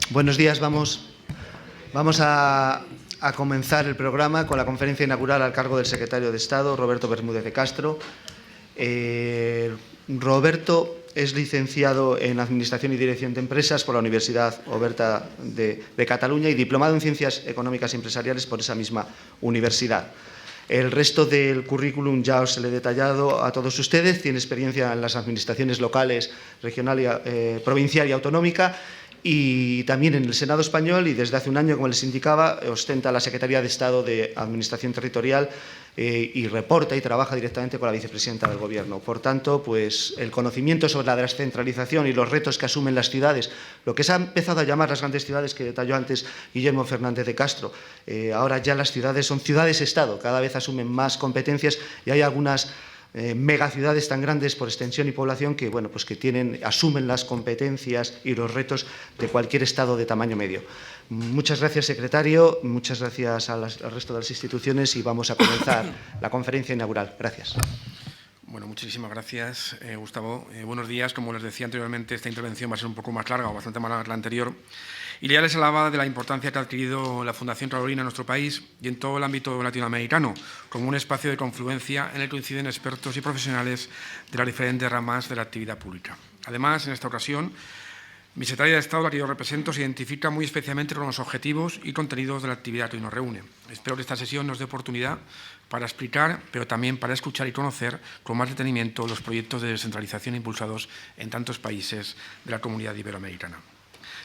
Buenos días. Vamos a comenzar el programa con la conferencia inaugural al cargo del secretario de Estado, Roberto Bermúdez de Castro. Roberto es licenciado en Administración y Dirección de Empresas por la Universidad Oberta de Cataluña y diplomado en Ciencias Económicas y Empresariales por esa misma universidad. El resto del currículum ya os lo he detallado a todos ustedes. Tiene experiencia en las administraciones locales, regional, provincial y autonómica, y también en el Senado español, y desde hace un año, como les indicaba, ostenta la Secretaría de Estado de Administración Territorial y reporta y trabaja directamente con la vicepresidenta del Gobierno. Por tanto, pues el conocimiento sobre la descentralización y los retos que asumen las ciudades, lo que se ha empezado a llamar las grandes ciudades que detalló antes Guillermo Fernández de Castro. Ahora ya las ciudades son ciudades-estado, cada vez asumen más competencias y hay algunas megaciudades tan grandes por extensión y población que, bueno, pues que asumen las competencias y los retos de cualquier estado de tamaño medio. Muchas gracias, secretario, muchas gracias al resto de las instituciones y vamos a comenzar la conferencia inaugural. Gracias. Bueno, muchísimas gracias, Gustavo. Buenos días. Como les decía anteriormente, esta intervención va a ser un poco más larga o bastante más larga que la anterior. Y ya les hablaba de la importancia que ha adquirido la Fundación Carolina en nuestro país y en todo el ámbito latinoamericano, como un espacio de confluencia en el que coinciden expertos y profesionales de las diferentes ramas de la actividad pública. Además, en esta ocasión, mi secretaria de Estado, la que yo represento, se identifica muy especialmente con los objetivos y contenidos de la actividad que hoy nos reúne. Espero que esta sesión nos dé oportunidad para explicar, pero también para escuchar y conocer con más detenimiento los proyectos de descentralización impulsados en tantos países de la comunidad iberoamericana.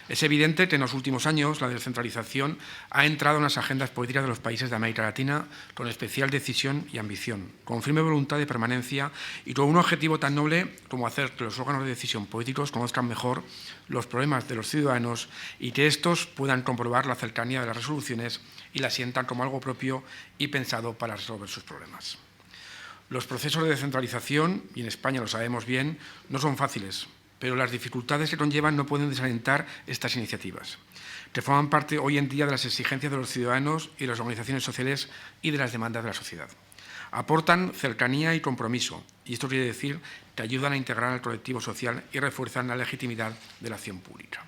Es evidente que en los últimos años la descentralización ha entrado en las agendas políticas de los países de América Latina con especial decisión y ambición, con firme voluntad de permanencia y con un objetivo tan noble como hacer que los órganos de decisión políticos conozcan mejor los problemas de los ciudadanos y que éstos puedan comprobar la cercanía de las resoluciones y las sientan como algo propio y pensado para resolver sus problemas. Los procesos de descentralización, y en España lo sabemos bien, no son fáciles, pero las dificultades que conllevan no pueden desalentar estas iniciativas, que forman parte hoy en día de las exigencias de los ciudadanos y de las organizaciones sociales y de las demandas de la sociedad. Aportan cercanía y compromiso, y esto quiere decir que ayudan a integrar al colectivo social y refuerzan la legitimidad de la acción pública.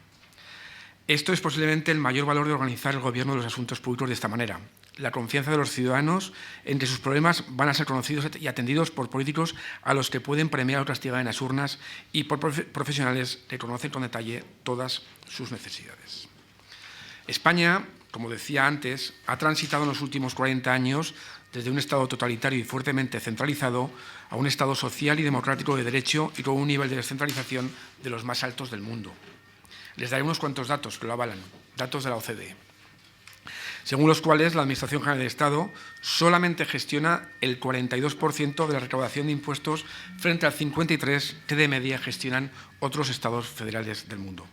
Esto es posiblemente el mayor valor de organizar el Gobierno de los asuntos públicos de esta manera: la confianza de los ciudadanos en que sus problemas van a ser conocidos y atendidos por políticos a los que pueden premiar o castigar en las urnas y por profesionales que conocen con detalle todas sus necesidades. España, como decía antes, ha transitado en los últimos 40 años desde un Estado totalitario y fuertemente centralizado a un Estado social y democrático de derecho y con un nivel de descentralización de los más altos del mundo. Les daré unos cuantos datos que lo avalan, datos de la OCDE, según los cuales la Administración General del Estado solamente gestiona el 42% de la recaudación de impuestos frente al 53% que de media gestionan otros estados federales del mundo.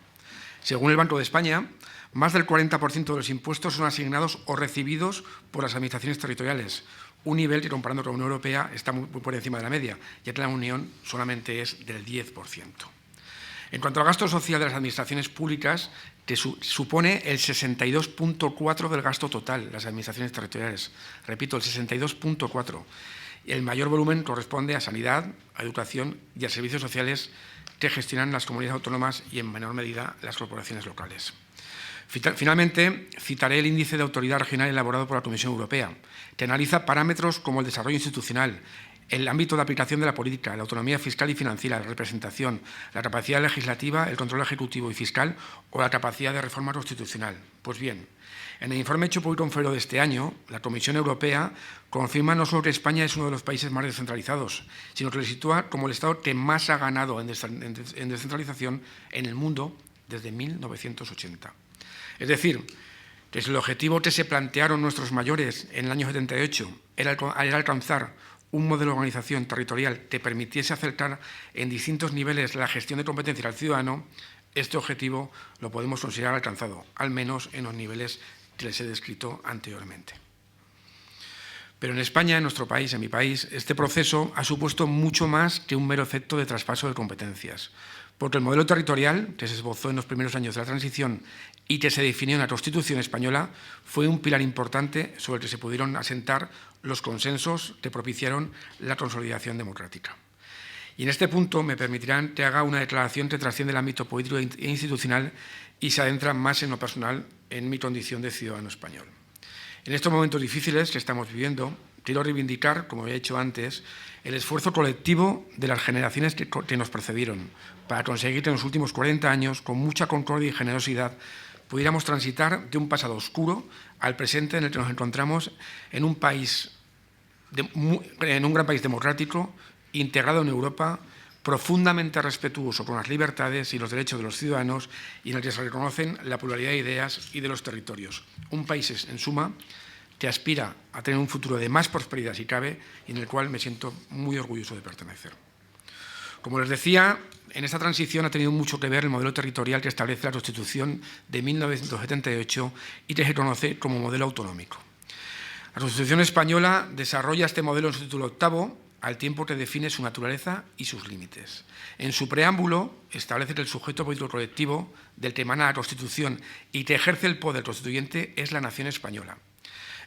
Según el Banco de España, más del 40% de los impuestos son asignados o recibidos por las administraciones territoriales, un nivel que, comparando con la Unión Europea, está muy por encima de la media, ya que la Unión solamente es del 10%. En cuanto al gasto social de las administraciones públicas, que supone el 62,4% del gasto total, las administraciones territoriales. Repito, el 62,4%. El mayor volumen corresponde a sanidad, a educación y a servicios sociales que gestionan las comunidades autónomas y, en menor medida, las corporaciones locales. Finalmente, citaré el índice de autoridad regional elaborado por la Comisión Europea, que analiza parámetros como el desarrollo institucional, el ámbito de aplicación de la política, la autonomía fiscal y financiera, la representación, la capacidad legislativa, el control ejecutivo y fiscal o la capacidad de reforma constitucional. Pues bien, en el informe hecho público en febrero de este año, la Comisión Europea confirma no solo que España es uno de los países más descentralizados, sino que le sitúa como el Estado que más ha ganado en descentralización en el mundo desde 1980. Es decir, que si el objetivo que se plantearon nuestros mayores en el año 78 era alcanzar un modelo de organización territorial que permitiese acercar en distintos niveles la gestión de competencias al ciudadano, este objetivo lo podemos considerar alcanzado, al menos en los niveles que les he descrito anteriormente. Pero en España, en nuestro país, en mi país, este proceso ha supuesto mucho más que un mero efecto de traspaso de competencias, porque el modelo territorial, que se esbozó en los primeros años de la transición y que se definió en la Constitución española, fue un pilar importante sobre el que se pudieron asentar los consensos que propiciaron la consolidación democrática. Y en este punto me permitirán que haga una declaración que trasciende el ámbito político e institucional y se adentra más en lo personal en mi condición de ciudadano español. En estos momentos difíciles que estamos viviendo, quiero reivindicar, como he hecho antes, el esfuerzo colectivo de las generaciones que nos precedieron para conseguir que en los últimos 40 años, con mucha concordia y generosidad, pudiéramos transitar de un pasado oscuro al presente en el que nos encontramos en un gran país democrático, integrado en Europa, profundamente respetuoso con las libertades y los derechos de los ciudadanos y en el que se reconocen la pluralidad de ideas y de los territorios. Un país, en suma, que aspira a tener un futuro de más prosperidad, si cabe, y en el cual me siento muy orgulloso de pertenecer. Como les decía, en esta transición ha tenido mucho que ver el modelo territorial que establece la Constitución de 1978 y que se conoce como modelo autonómico. La Constitución española desarrolla este modelo en su título octavo, al tiempo que define su naturaleza y sus límites. En su preámbulo establece que el sujeto político colectivo del que emana la Constitución y que ejerce el poder constituyente es la nación española.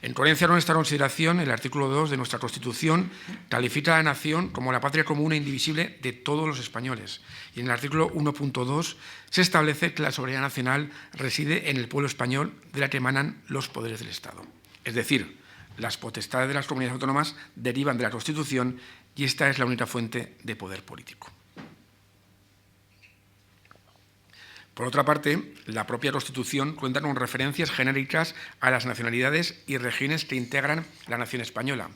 En coherencia con esta consideración, el artículo 2 de nuestra Constitución califica a la nación como la patria común e indivisible de todos los españoles. Y en el artículo 1.2 se establece que la soberanía nacional reside en el pueblo español, de la que emanan los poderes del Estado. Es decir, las potestades de las comunidades autónomas derivan de la Constitución y esta es la única fuente de poder político. Por otra parte, la propia Constitución cuenta con referencias genéricas a las nacionalidades y regiones que integran la nación española,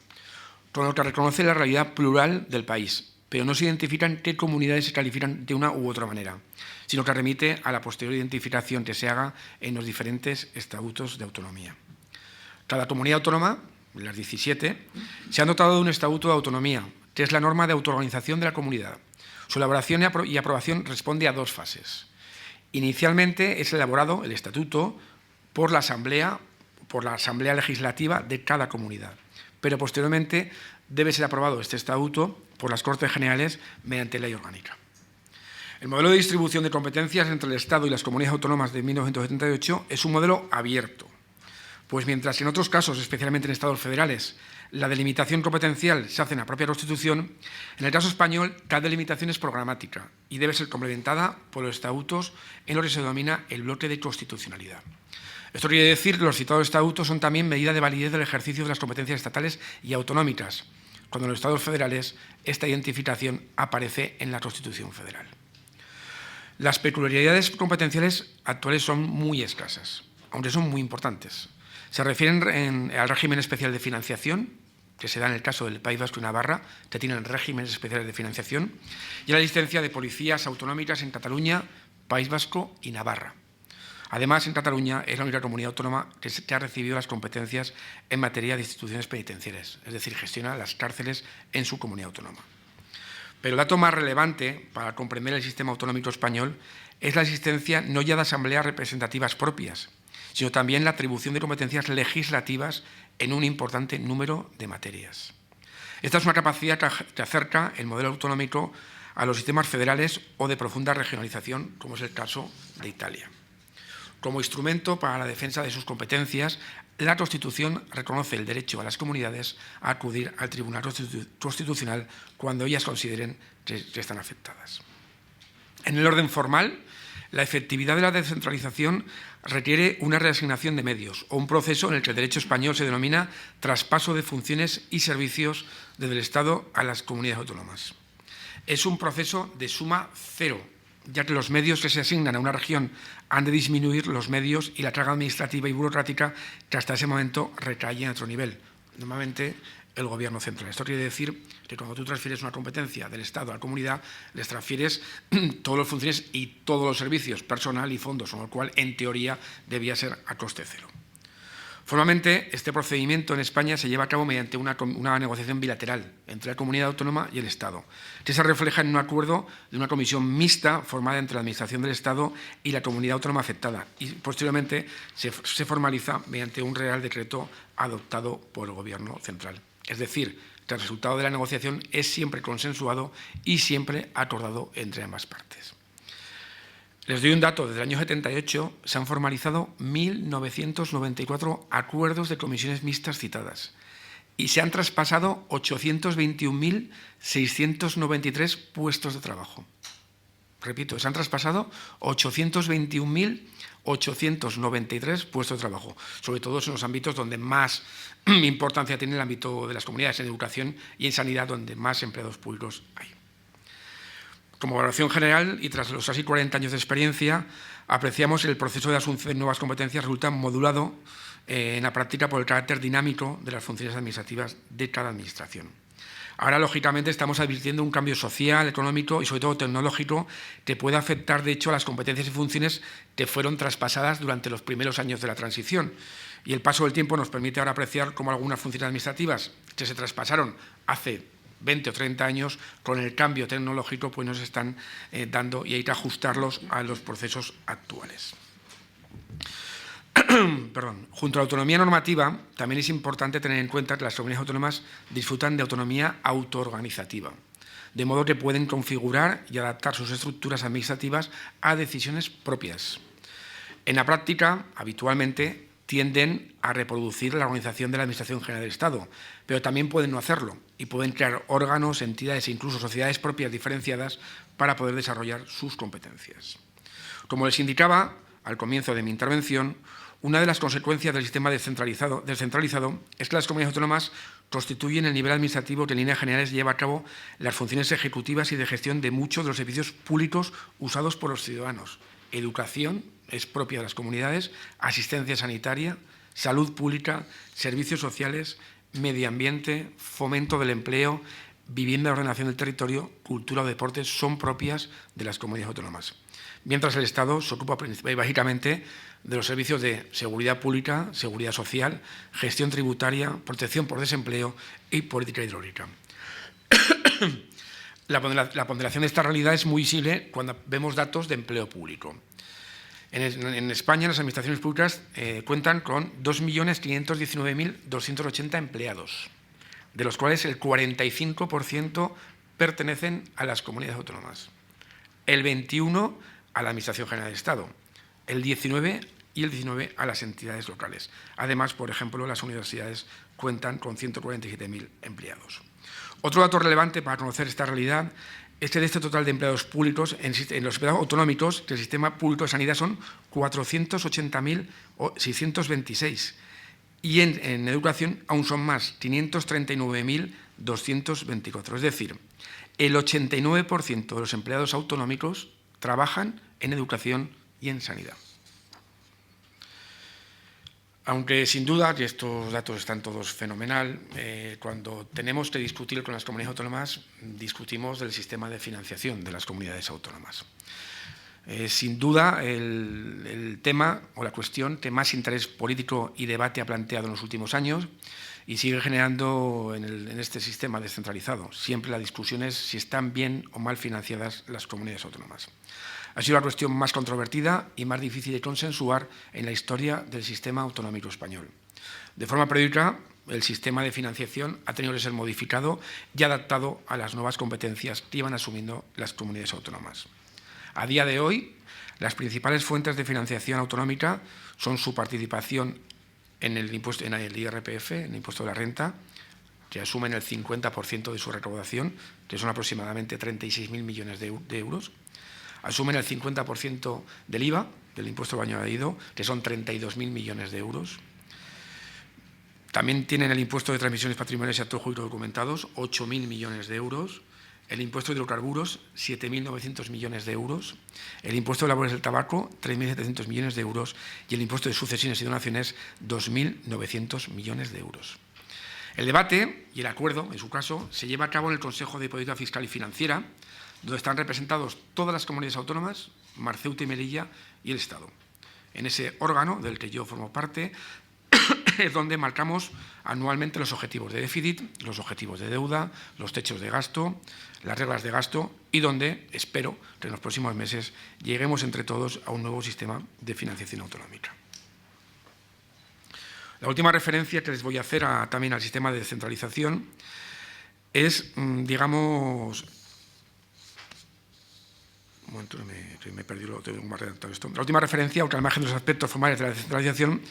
con lo que reconoce la realidad plural del país, pero no se identifican qué comunidades se califican de una u otra manera, sino que remite a la posterior identificación que se haga en los diferentes estatutos de autonomía. Cada comunidad autónoma, las 17, se ha dotado de un estatuto de autonomía, que es la norma de autoorganización de la comunidad. Su elaboración y aprobación responde a dos fases. Inicialmente es elaborado el estatuto por la Asamblea Legislativa de cada comunidad, pero posteriormente debe ser aprobado este estatuto por las Cortes Generales mediante ley orgánica. El modelo de distribución de competencias entre el Estado y las comunidades autónomas de 1978 es un modelo abierto, pues mientras en otros casos, especialmente en Estados federales, la delimitación competencial se hace en la propia Constitución, en el caso español, cada delimitación es programática y debe ser complementada por los estatutos en lo que se denomina el bloque de constitucionalidad. Esto quiere decir que los citados estatutos son también medida de validez del ejercicio de las competencias estatales y autonómicas, cuando en los Estados federales esta identificación aparece en la Constitución federal. Las peculiaridades competenciales actuales son muy escasas, aunque son muy importantes. Se refieren al régimen especial de financiación, que se da en el caso del País Vasco y Navarra, que tienen regímenes especiales de financiación, y a la existencia de policías autonómicas en Cataluña, País Vasco y Navarra. Además, en Cataluña es la única comunidad autónoma que ha recibido las competencias en materia de instituciones penitenciarias, es decir, gestiona las cárceles en su comunidad autónoma. Pero el dato más relevante para comprender el sistema autonómico español es la existencia no ya de asambleas representativas propias, sino también la atribución de competencias legislativas en un importante número de materias. Esta es una capacidad que acerca el modelo autonómico a los sistemas federales o de profunda regionalización, como es el caso de Italia. Como instrumento para la defensa de sus competencias, la Constitución reconoce el derecho a las comunidades a acudir al Tribunal Constitucional cuando ellas consideren que están afectadas. En el orden formal, la efectividad de la descentralización requiere una reasignación de medios o un proceso en el que el derecho español se denomina traspaso de funciones y servicios desde el Estado a las comunidades autónomas. Es un proceso de suma cero, ya que los medios que se asignan a una región han de disminuir los medios y la carga administrativa y burocrática que hasta ese momento recae en otro nivel, normalmente el Gobierno central. Esto quiere decir que cuando tú transfieres una competencia del Estado a la comunidad, les transfieres todas las funciones y todos los servicios, personal y fondos, con lo cual, en teoría, debía ser a coste cero. Formalmente, este procedimiento en España se lleva a cabo mediante una negociación bilateral entre la comunidad autónoma y el Estado, que se refleja en un acuerdo de una comisión mixta formada entre la Administración del Estado y la comunidad autónoma afectada y posteriormente se formaliza mediante un Real Decreto adoptado por el Gobierno central. Es decir, que el resultado de la negociación es siempre consensuado y siempre acordado entre ambas partes. Les doy un dato. Desde el año 78 se han formalizado 1.994 acuerdos de comisiones mixtas citadas y se han traspasado 821.693 puestos de trabajo. Repito, se han traspasado 821.893 puestos de trabajo, sobre todo en los ámbitos donde más importancia tiene el ámbito de las comunidades, en educación y en sanidad, donde más empleados públicos hay. Como valoración general, y tras los casi 40 años de experiencia, apreciamos que el proceso de asunción de nuevas competencias resulta modulado en la práctica por el carácter dinámico de las funciones administrativas de cada administración. Ahora, lógicamente, estamos advirtiendo un cambio social, económico y, sobre todo, tecnológico que puede afectar, de hecho, a las competencias y funciones que fueron traspasadas durante los primeros años de la transición. Y el paso del tiempo nos permite ahora apreciar cómo algunas funciones administrativas que se traspasaron hace 20 o 30 años, con el cambio tecnológico, pues nos están dando, y hay que ajustarlos a los procesos actuales. Perdón. Junto a la autonomía normativa, también es importante tener en cuenta que las comunidades autónomas disfrutan de autonomía autoorganizativa, de modo que pueden configurar y adaptar sus estructuras administrativas a decisiones propias. En la práctica, habitualmente, tienden a reproducir la organización de la Administración General del Estado, pero también pueden no hacerlo y pueden crear órganos, entidades e incluso sociedades propias diferenciadas para poder desarrollar sus competencias. Como les indicaba al comienzo de mi intervención, una de las consecuencias del sistema descentralizado es que las comunidades autónomas constituyen el nivel administrativo que en líneas generales lleva a cabo las funciones ejecutivas y de gestión de muchos de los servicios públicos usados por los ciudadanos. Educación es propia de las comunidades, asistencia sanitaria, salud pública, servicios sociales, medio ambiente, fomento del empleo, vivienda y ordenación del territorio, cultura o deportes son propias de las comunidades autónomas. Mientras el Estado se ocupa básicamente de los servicios de seguridad pública, seguridad social, gestión tributaria, protección por desempleo y política hidráulica. La ponderación de esta realidad es muy visible cuando vemos datos de empleo público. En España, las administraciones públicas cuentan con 2.519.280 empleados, de los cuales el 45% pertenecen a las comunidades autónomas, el 21% a la Administración General del Estado, el 19% y el 19% a las entidades locales. Además, por ejemplo, las universidades cuentan con 147.000 empleados. Otro dato relevante para conocer esta realidad es que de este total de empleados públicos, en los empleados autonómicos del sistema público de sanidad son 480.626 y en educación aún son más, 539.224. Es decir, el 89% de los empleados autonómicos trabajan en educación y en sanidad. Aunque sin duda, que estos datos están todos fenomenal, cuando tenemos que discutir con las comunidades autónomas, discutimos del sistema de financiación de las comunidades autónomas. Sin duda, el tema o la cuestión que más interés político y debate ha planteado en los últimos años y sigue generando en este sistema descentralizado. Siempre la discusión es si están bien o mal financiadas las comunidades autónomas. Ha sido la cuestión más controvertida y más difícil de consensuar en la historia del sistema autonómico español. De forma periódica, el sistema de financiación ha tenido que ser modificado y adaptado a las nuevas competencias que iban asumiendo las comunidades autónomas. A día de hoy, las principales fuentes de financiación autonómica son su participación en el IRPF, en el impuesto de la renta, que asumen el 50% de su recaudación, que son aproximadamente 36.000 millones de euros. Asumen el 50% del IVA, del impuesto al valor añadido, que son 32.000 millones de euros. También tienen el impuesto de transmisiones patrimoniales y actos jurídicos documentados, 8.000 millones de euros. El impuesto de hidrocarburos, 7.900 millones de euros. El impuesto de labores del tabaco, 3.700 millones de euros. Y el impuesto de sucesiones y donaciones, 2.900 millones de euros. El debate y el acuerdo, en su caso, se lleva a cabo en el Consejo de Política Fiscal y Financiera, donde están representados todas las comunidades autónomas, Mar, Ceuta y Melilla y el Estado. En ese órgano, del que yo formo parte, es donde marcamos anualmente los objetivos de déficit, los objetivos de deuda, los techos de gasto, las reglas de gasto y donde espero que en los próximos meses lleguemos entre todos a un nuevo sistema de financiación autonómica. La última referencia que les voy a hacer también al sistema de descentralización es, digamos, un momento, me perdí, tengo más redactado esto. La última referencia, aunque al margen de los aspectos formales de la descentralización,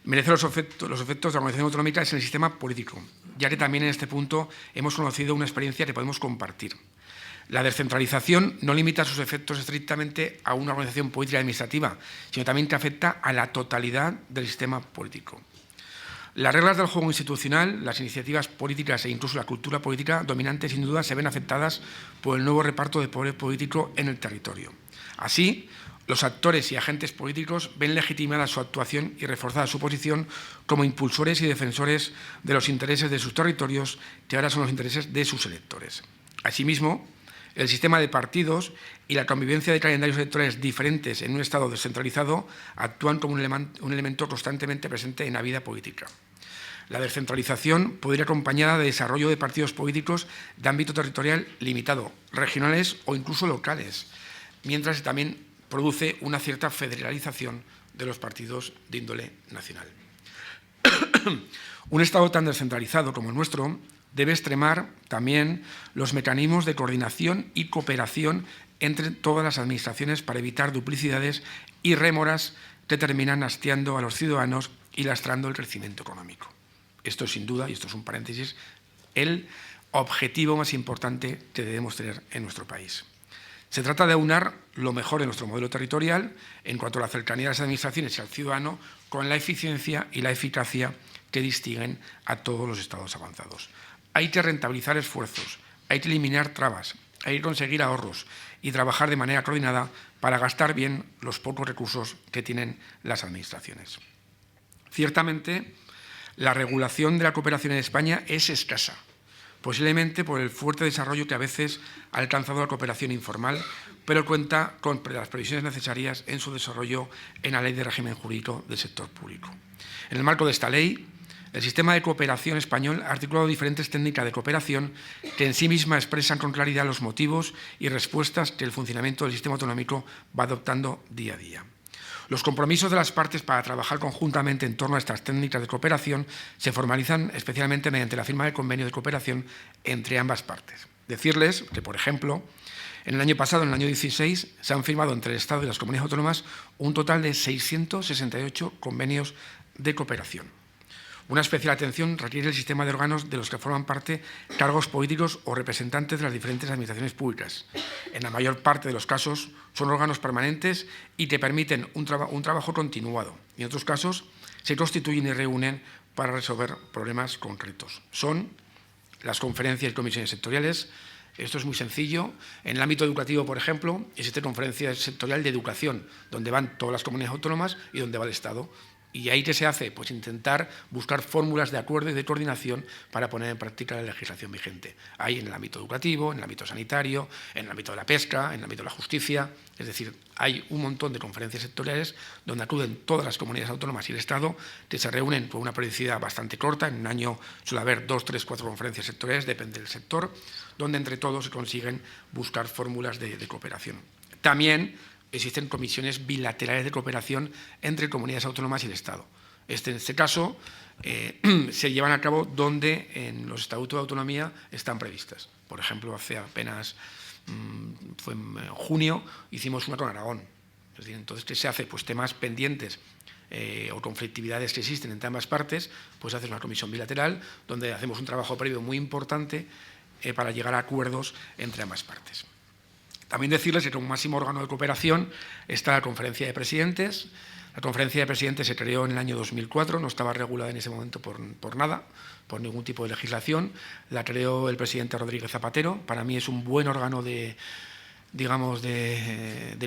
merece los efectos de la organización autonómica es en el sistema político. ya que también en este punto hemos conocido una experiencia que podemos compartir. La descentralización no limita sus efectos estrictamente a una organización política y administrativa, sino también que afecta a la totalidad del sistema político. Las reglas del juego institucional, las iniciativas políticas e incluso la cultura política dominante, sin duda, se ven afectadas por el nuevo reparto de poder político en el territorio. Así, los actores y agentes políticos ven legitimada su actuación y reforzada su posición como impulsores y defensores de los intereses de sus territorios, que ahora son los intereses de sus electores. Asimismo, el sistema de partidos y la convivencia de calendarios electorales diferentes en un Estado descentralizado actúan como un elemento constantemente presente en la vida política. La descentralización puede ir acompañada de desarrollo de partidos políticos de ámbito territorial limitado, regionales o incluso locales, mientras también produce una cierta federalización de los partidos de índole nacional. Un Estado tan descentralizado como el nuestro debe extremar también los mecanismos de coordinación y cooperación entre todas las administraciones para evitar duplicidades y rémoras que terminan hastiando a los ciudadanos y lastrando el crecimiento económico. Esto es, sin duda, y esto es un paréntesis, el objetivo más importante que debemos tener en nuestro país. Se trata de aunar lo mejor de nuestro modelo territorial en cuanto a la cercanía de las administraciones y al ciudadano con la eficiencia y la eficacia que distinguen a todos los estados avanzados. Hay que rentabilizar esfuerzos, hay que eliminar trabas, hay que conseguir ahorros y trabajar de manera coordinada para gastar bien los pocos recursos que tienen las administraciones. Ciertamente, la regulación de la cooperación en España es escasa, posiblemente por el fuerte desarrollo que a veces ha alcanzado la cooperación informal, pero cuenta con las previsiones necesarias en su desarrollo en la Ley de Régimen Jurídico del Sector Público. En el marco de esta ley, el sistema de cooperación español ha articulado diferentes técnicas de cooperación que en sí misma expresan con claridad los motivos y respuestas que el funcionamiento del sistema autonómico va adoptando día a día. Los compromisos de las partes para trabajar conjuntamente en torno a estas técnicas de cooperación se formalizan especialmente mediante la firma de convenio de cooperación entre ambas partes. Decirles que, por ejemplo, en el año pasado, en el año 16, se han firmado entre el Estado y las comunidades autónomas un total de 668 convenios de cooperación. Una especial atención requiere el sistema de órganos de los que forman parte cargos políticos o representantes de las diferentes administraciones públicas. En la mayor parte de los casos son órganos permanentes y que permiten un trabajo continuado. Y en otros casos se constituyen y reúnen para resolver problemas concretos. Son las conferencias y comisiones sectoriales. Esto es muy sencillo. En el ámbito educativo, por ejemplo, existe conferencia sectorial de educación, donde van todas las comunidades autónomas y donde va el Estado. ¿Y ahí qué se hace? Pues intentar buscar fórmulas de acuerdo y de coordinación para poner en práctica la legislación vigente. Hay en el ámbito educativo, en el ámbito sanitario, en el ámbito de la pesca, en el ámbito de la justicia. Es decir, hay un montón de conferencias sectoriales donde acuden todas las comunidades autónomas y el Estado, que se reúnen con una periodicidad bastante corta. En un año suele haber 2, 3, 4 conferencias sectoriales, depende del sector, donde entre todos se consiguen buscar fórmulas de cooperación. También existen comisiones bilaterales de cooperación entre comunidades autónomas y el Estado. En este caso, se llevan a cabo donde en los estatutos de autonomía están previstas. Por ejemplo, hace apenas, fue en junio, hicimos una con Aragón. Es decir, entonces, ¿qué se hace? Pues temas pendientes o conflictividades que existen entre ambas partes, pues hace una comisión bilateral donde hacemos un trabajo previo muy importante para llegar a acuerdos entre ambas partes. También decirles que como máximo órgano de cooperación está la Conferencia de Presidentes. La Conferencia de Presidentes se creó en el año 2004, no estaba regulada en ese momento por nada, por ningún tipo de legislación. La creó el presidente Rodríguez Zapatero. Para mí es un buen órgano de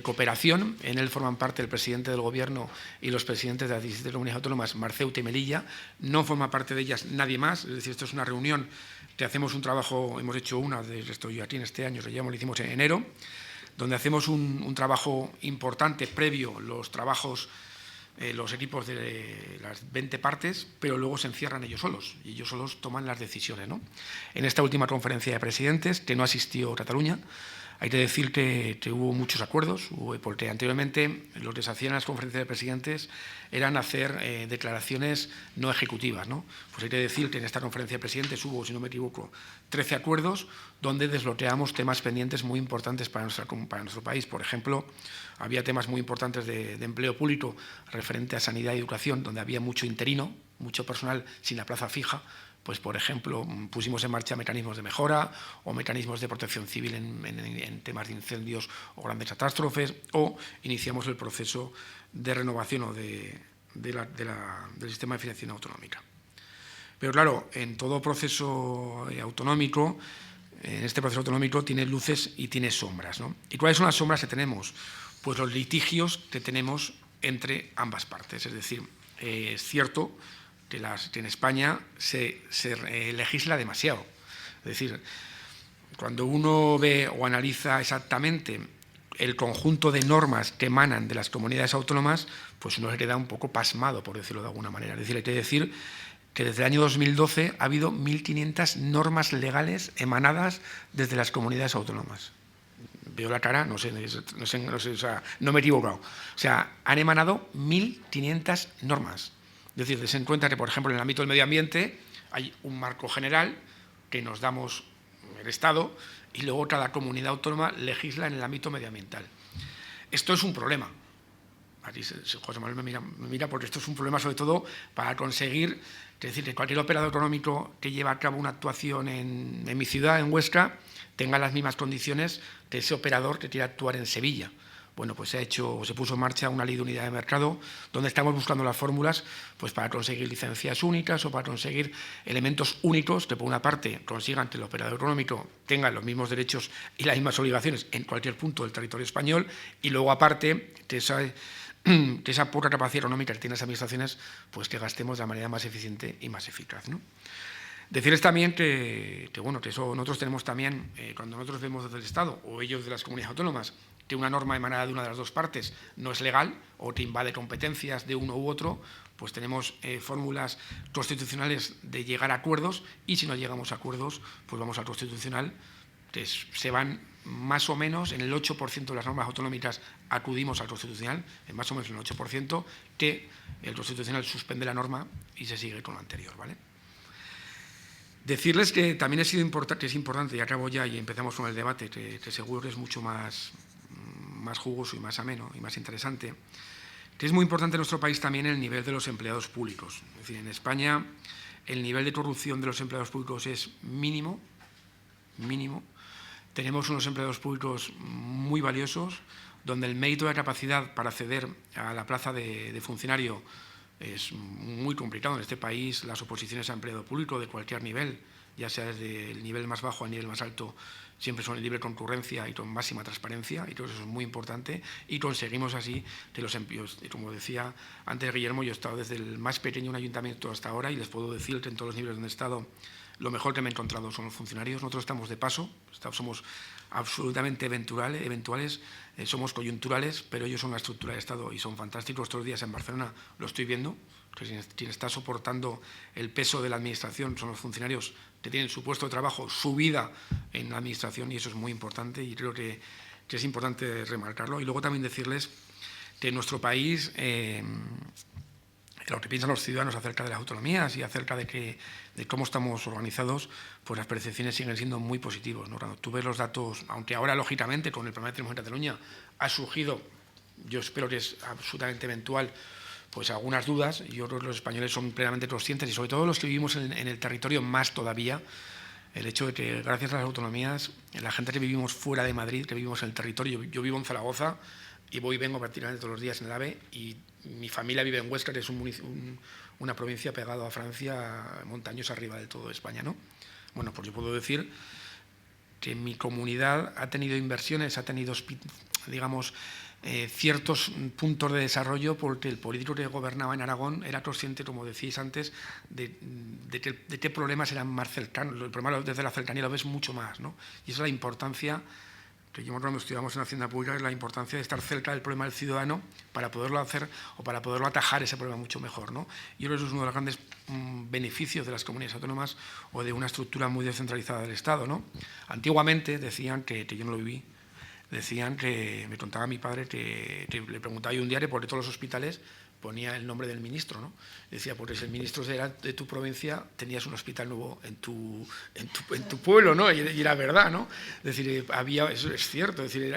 cooperación. En él forman parte el presidente del Gobierno y los presidentes de las 17 comunidades autónomas, Marceuta y Melilla. No forma parte de ellas nadie más. Es decir, esto es una reunión que hacemos un trabajo, hemos hecho una, estoy aquí en este año, lo hicimos en enero, donde hacemos un trabajo importante previo, los trabajos, los equipos de las 20 partes, pero luego se encierran ellos solos y ellos solos toman las decisiones, ¿no? En esta última conferencia de presidentes, que no asistió Cataluña, hay que decir que hubo muchos acuerdos, porque anteriormente lo que se hacía en las conferencias de presidentes eran hacer declaraciones no ejecutivas, ¿no? Pues hay que decir que en esta conferencia de presidentes hubo, si no me equivoco, 13 acuerdos donde desbloqueamos temas pendientes muy importantes para nuestro país. Por ejemplo, había temas muy importantes de empleo público referente a sanidad y educación, donde había mucho interino, mucho personal sin la plaza fija, Pues, por ejemplo, pusimos en marcha mecanismos de mejora o mecanismos de protección civil en temas de incendios o grandes catástrofes, o iniciamos el proceso de renovación del sistema de financiación autonómica. Pero claro, en todo proceso autonómico, en este proceso autonómico tiene luces y tiene sombras, ¿no? ¿Y cuáles son las sombras que tenemos? Pues los litigios que tenemos entre ambas partes. Es decir, es cierto que en España se legisla demasiado. Es decir, cuando uno ve o analiza exactamente el conjunto de normas que emanan de las comunidades autónomas, pues uno se queda un poco pasmado, por decirlo de alguna manera. Es decir, hay que decir que desde el año 2012 ha habido 1.500 normas legales emanadas desde las comunidades autónomas. Veo la cara, no sé, o sea, no me he equivocado. O sea, han emanado 1.500 normas. Es decir, se cuenta que, por ejemplo, en el ámbito del medio ambiente hay un marco general que nos damos el Estado y luego cada comunidad autónoma legisla en el ámbito medioambiental. Esto es un problema. Aquí José Manuel me mira porque esto es un problema sobre todo para conseguir, es decir, que cualquier operador económico que lleva a cabo una actuación en mi ciudad, en Huesca, tenga las mismas condiciones que ese operador que quiere actuar en Sevilla. Bueno, pues se puso en marcha una ley de unidad de mercado donde estamos buscando las fórmulas pues, para conseguir licencias únicas o para conseguir elementos únicos que, por una parte, consigan que el operador económico tenga los mismos derechos y las mismas obligaciones en cualquier punto del territorio español, y luego, aparte, que esa poca capacidad económica que tienen las administraciones, pues que gastemos de la manera más eficiente y más eficaz, ¿no? Decirles también que eso nosotros tenemos también, cuando nosotros vemos desde el Estado o ellos de las comunidades autónomas, que una norma emanada de una de las dos partes no es legal o que invade competencias de uno u otro, pues tenemos fórmulas constitucionales de llegar a acuerdos, y si no llegamos a acuerdos, pues vamos al Constitucional, que se van más o menos en el 8% de las normas autonómicas, acudimos al Constitucional, en más o menos en el 8%, que el Constitucional suspende la norma y se sigue con lo anterior, ¿vale? Decirles que también es importante, y acabo ya y empezamos con el debate, que seguro que es mucho más jugoso y más ameno y más interesante, que es muy importante en nuestro país también el nivel de los empleados públicos. Es decir, en España el nivel de corrupción de los empleados públicos es mínimo. Tenemos unos empleados públicos muy valiosos, donde el mérito de la capacidad para acceder a la plaza de funcionario es muy complicado. En este país las oposiciones a empleado público de cualquier nivel, ya sea desde el nivel más bajo al nivel más alto, siempre son en libre concurrencia y con máxima transparencia, y creo que eso es muy importante, y conseguimos así que los empleos, y como decía antes Guillermo, yo he estado desde el más pequeño un ayuntamiento hasta ahora, y les puedo decir que en todos los niveles donde he estado, lo mejor que me he encontrado son los funcionarios. Nosotros estamos de paso, somos absolutamente eventuales, somos coyunturales, pero ellos son la estructura de Estado y son fantásticos. Estos días en Barcelona lo estoy viendo, que quien está soportando el peso de la administración son los funcionarios que tienen su puesto de trabajo, su vida en la administración, y eso es muy importante, y creo que es importante remarcarlo. Y luego también decirles que en nuestro país, lo que piensan los ciudadanos acerca de las autonomías y acerca de cómo estamos organizados, pues las percepciones siguen siendo muy positivas, ¿no? Cuando tú ves los datos, aunque ahora, lógicamente, con el problema que tenemos en Cataluña, ha surgido, yo espero que es absolutamente eventual, pues algunas dudas. Yo creo que los españoles son plenamente conscientes, y sobre todo los que vivimos en el territorio más todavía, el hecho de que gracias a las autonomías, la gente que vivimos fuera de Madrid, que vivimos en el territorio, yo vivo en Zaragoza y voy y vengo prácticamente todos los días en el AVE, y mi familia vive en Huesca, que es una provincia pegada a Francia, montaños arriba de todo España, ¿no? Bueno, pues yo puedo decir que mi comunidad ha tenido inversiones, ha tenido, digamos, ciertos puntos de desarrollo, porque el político que gobernaba en Aragón era consciente, como decíais antes, de qué problemas eran más cercanos. El problema desde la cercanía lo ves mucho más, ¿no? Y esa es la importancia, que yo cuando estudiamos en Hacienda Pública, es la importancia de estar cerca del problema del ciudadano para poderlo hacer o para poderlo atajar ese problema mucho mejor, ¿no? Y eso es uno de los grandes beneficios de las comunidades autónomas o de una estructura muy descentralizada del Estado, ¿no? Antiguamente decían que yo no lo viví, decían que, me contaba mi padre, que le preguntaba yo un día por qué todos los hospitales ponía el nombre del ministro, ¿no? Decía, pues el ministro de tu provincia tenías un hospital nuevo en tu pueblo, ¿no? Y era verdad, ¿no? Es decir, eso es cierto, es decir,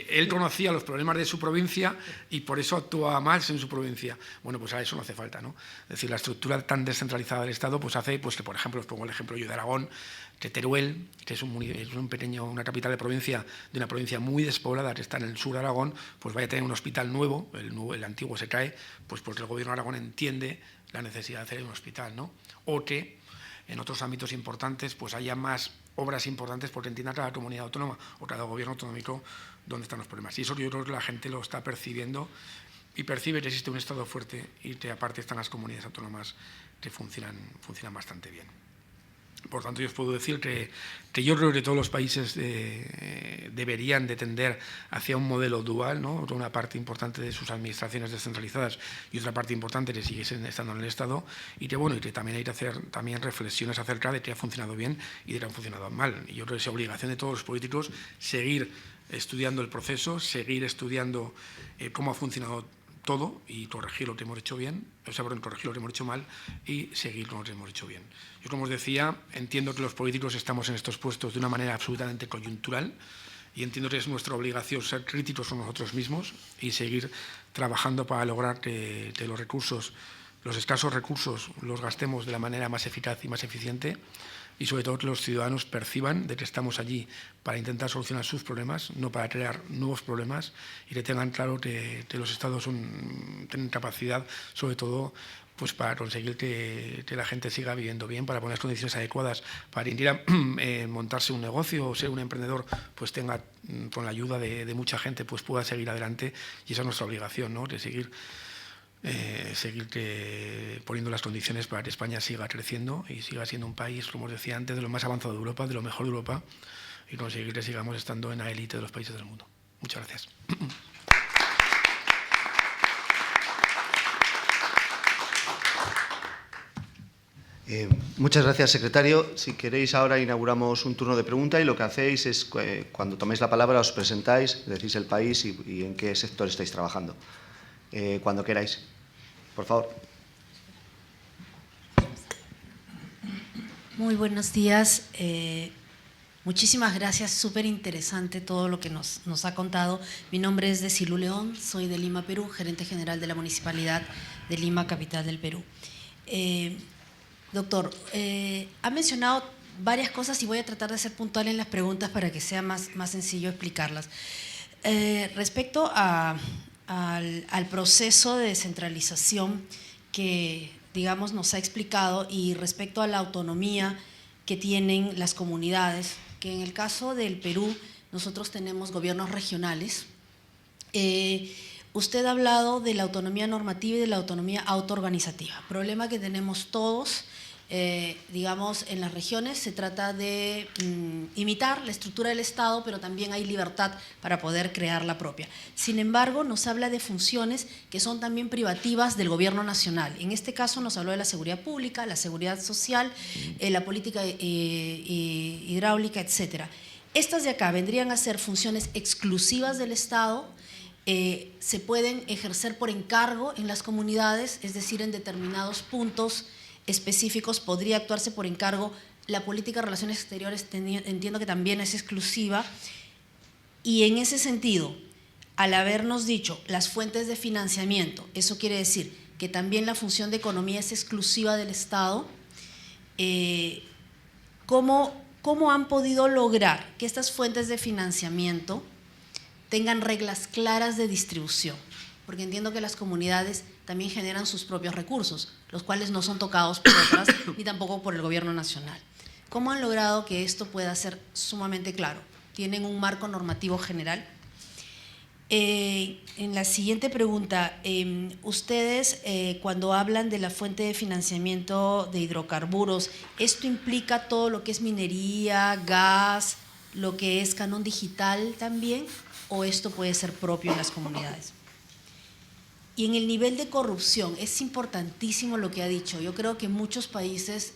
él conocía los problemas de su provincia y por eso actuaba más en su provincia. Bueno, pues a eso no hace falta, ¿no? Es decir, la estructura tan descentralizada del Estado pues hace pues, que, por ejemplo, os pongo el ejemplo yo de Aragón, que Teruel, que es una capital de una provincia muy despoblada que está en el sur de Aragón, pues vaya a tener un hospital nuevo, el antiguo se cae, pues porque el gobierno de Aragón entiende la necesidad de hacer un hospital, ¿no? O que en otros ámbitos importantes pues haya más obras importantes porque entienda cada comunidad autónoma o cada gobierno autonómico dónde están los problemas. Y eso yo creo que la gente lo está percibiendo y percibe que existe un Estado fuerte y que aparte están las comunidades autónomas que funcionan bastante bien. Por tanto, yo os puedo decir que yo creo que todos los países deberían de tender hacia un modelo dual, ¿no? Una parte importante de sus administraciones descentralizadas y otra parte importante que sigue estando en el Estado, y que también hay que hacer también reflexiones acerca de qué ha funcionado bien y de qué ha funcionado mal. Y yo creo que es obligación de todos los políticos seguir estudiando el proceso, seguir estudiando cómo ha funcionado todo y corregir lo que hemos hecho bien, corregir lo que hemos hecho mal y seguir con lo que hemos hecho bien. Yo, como os decía, entiendo que los políticos estamos en estos puestos de una manera absolutamente coyuntural y entiendo que es nuestra obligación ser críticos con nosotros mismos y seguir trabajando para lograr que los escasos recursos, los gastemos de la manera más eficaz y más eficiente, y sobre todo que los ciudadanos perciban de que estamos allí para intentar solucionar sus problemas, no para crear nuevos problemas, y que tengan claro que los Estados tienen capacidad, sobre todo, pues para conseguir que la gente siga viviendo bien, para poner las condiciones adecuadas, para ir a montarse un negocio o ser un emprendedor, pues tenga, con la ayuda de mucha gente, pues pueda seguir adelante, y esa es nuestra obligación, ¿no? De seguir poniendo las condiciones para que España siga creciendo y siga siendo un país, como os decía antes, de lo más avanzado de Europa, de lo mejor de Europa, y conseguir que sigamos estando en la élite de los países del mundo. Muchas gracias. Muchas gracias, secretario. Si queréis, ahora inauguramos un turno de pregunta y lo que hacéis es, cuando toméis la palabra, os presentáis, decís el país y en qué sector estáis trabajando. Cuando queráis. Por favor. Muy buenos días. Muchísimas gracias. Súper interesante todo lo que nos ha contado. Mi nombre es Desilu León, soy de Lima, Perú, gerente general de la Municipalidad de Lima, capital del Perú. Doctor, ha mencionado varias cosas y voy a tratar de ser puntual en las preguntas para que sea más sencillo explicarlas. Respecto al proceso de descentralización que, digamos, nos ha explicado, y respecto a la autonomía que tienen las comunidades, que en el caso del Perú nosotros tenemos gobiernos regionales. Usted ha hablado de la autonomía normativa y de la autonomía autoorganizativa, problema que tenemos todos. Digamos, en las regiones se trata de imitar la estructura del Estado, pero también hay libertad para poder crear la propia. Sin embargo, nos habla de funciones que son también privativas del gobierno nacional. En este caso nos habló de la seguridad pública, la seguridad social, la política hidráulica, etc. Estas de acá vendrían a ser funciones exclusivas del Estado. Se pueden ejercer por encargo en las comunidades, es decir, en determinados puntos específicos podría actuarse por encargo. La política de relaciones exteriores entiendo que también es exclusiva, y en ese sentido, al habernos dicho las fuentes de financiamiento, eso quiere decir que también la función de economía es exclusiva del Estado. ¿Cómo han podido lograr que estas fuentes de financiamiento tengan reglas claras de distribución? Porque entiendo que las comunidades también generan sus propios recursos, los cuales no son tocados por otras ni tampoco por el gobierno nacional. ¿Cómo han logrado que esto pueda ser sumamente claro? ¿Tienen un marco normativo general? En la siguiente pregunta, ustedes cuando hablan de la fuente de financiamiento de hidrocarburos, ¿esto implica todo lo que es minería, gas, lo que es canon digital también, o esto puede ser propio en las comunidades? Y en el nivel de corrupción, es importantísimo lo que ha dicho. Yo creo que muchos países,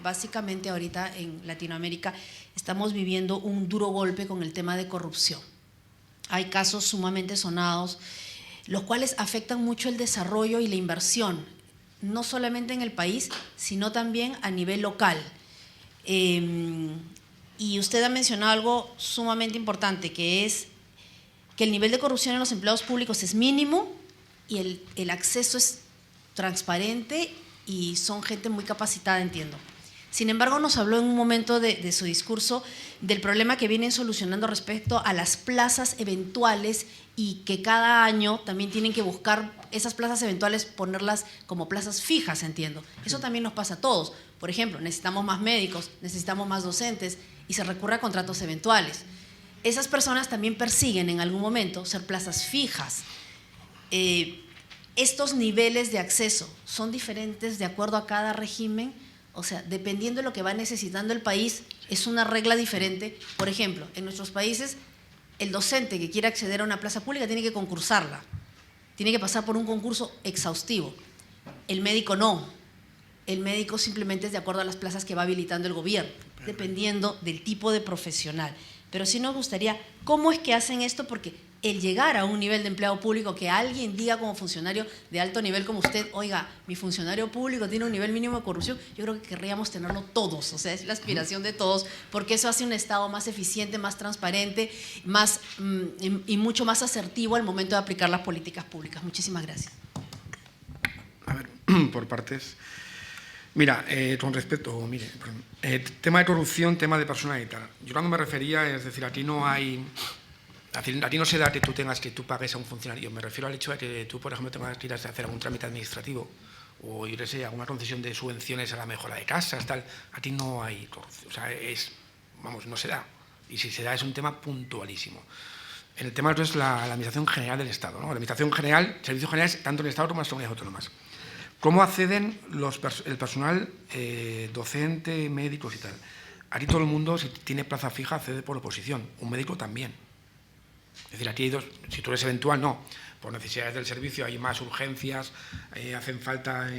básicamente ahorita en Latinoamérica, estamos viviendo un duro golpe con el tema de corrupción. Hay casos sumamente sonados. los cuales afectan mucho el desarrollo y la inversión, no solamente en el país, sino también a nivel local. Y usted ha mencionado algo sumamente importante, que es que el nivel de corrupción en los empleados públicos es mínimo y el acceso es transparente y son gente muy capacitada, entiendo. Sin embargo, nos habló en un momento de su discurso del problema que vienen solucionando respecto a las plazas eventuales y que cada año también tienen que buscar esas plazas eventuales, ponerlas como plazas fijas, entiendo. Eso también nos pasa a todos. Por ejemplo, necesitamos más médicos, necesitamos más docentes y se recurre a contratos eventuales. Esas personas también persiguen en algún momento ser plazas fijas. Estos niveles de acceso son diferentes de acuerdo a cada régimen. O sea, dependiendo de lo que va necesitando el país, es una regla diferente. Por ejemplo, en nuestros países, el docente que quiere acceder a una plaza pública tiene que concursarla, tiene que pasar por un concurso exhaustivo. El médico no. El médico simplemente es de acuerdo a las plazas que va habilitando el gobierno, dependiendo del tipo de profesional. Pero sí nos gustaría, ¿cómo es que hacen esto? Porque el llegar a un nivel de empleado público, que alguien diga como funcionario de alto nivel como usted, oiga, mi funcionario público tiene un nivel mínimo de corrupción, yo creo que querríamos tenerlo todos, o sea, es la aspiración de todos, porque eso hace un Estado más eficiente, más transparente, más, y mucho más asertivo al momento de aplicar las políticas públicas. Muchísimas gracias. A ver, por partes. Mira, con respecto, tema de corrupción, tema de personal y tal. Yo cuando me refería, es decir, aquí no hay... A ti no se da que tú pagues a un funcionario. Me refiero al hecho de que tú, por ejemplo, tengas que ir a hacer algún trámite administrativo o, yo qué sé, alguna concesión de subvenciones a la mejora de casas, tal. A ti no hay corrupción. O sea, no se da. Y si se da es un tema puntualísimo. El tema es la Administración General del Estado, ¿no? La Administración General, servicios generales, tanto en el Estado como en las comunidades autónomas. ¿Cómo acceden el personal docente, médicos y tal? Aquí todo el mundo, si tiene plaza fija, accede por oposición. Un médico también. Es decir, aquí hay dos, si tú eres eventual, no. Por necesidades del servicio hay más urgencias, hacen falta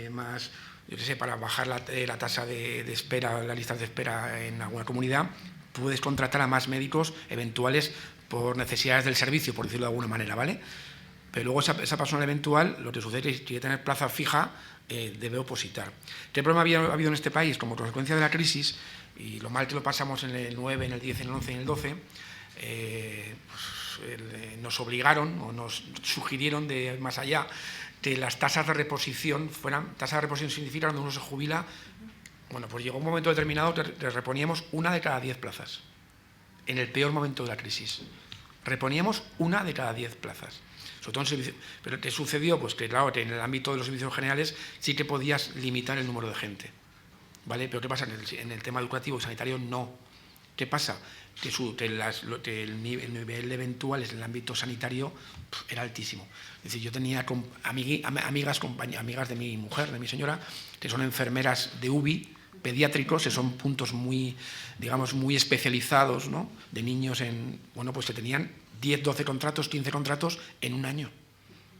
más, yo qué sé, para bajar la tasa de espera, las listas de espera en alguna comunidad, puedes contratar a más médicos eventuales por necesidades del servicio, por decirlo de alguna manera, ¿vale? Pero luego esa persona eventual, lo que sucede es que si quiere tener plaza fija, debe opositar. ¿Qué problema ha habido en este país? Como consecuencia de la crisis, y lo mal que lo pasamos en el 9, en el 10, en el 11 y en el 12, nos obligaron o nos sugirieron de más allá que las tasas de reposición fueran, tasas de reposición significa cuando uno se jubila, bueno, pues llegó un momento determinado que reponíamos 1 de cada 10 plazas, en el peor momento de la crisis. Reponíamos 1 de cada 10 plazas. Sobre todo en servicio. Pero ¿qué sucedió? Pues que claro, que en el ámbito de los servicios generales sí que podías limitar el número de gente, ¿vale? Pero ¿qué pasa? En el tema educativo y sanitario no. ¿Qué pasa? Que el nivel eventual en el ámbito sanitario era altísimo. Es decir, yo tenía amigas de mi mujer, de mi señora, que son enfermeras de UBI, pediátricos, que son puntos muy, digamos, muy especializados, ¿no? De niños pues que tenían 10, 12 contratos, 15 contratos en un año.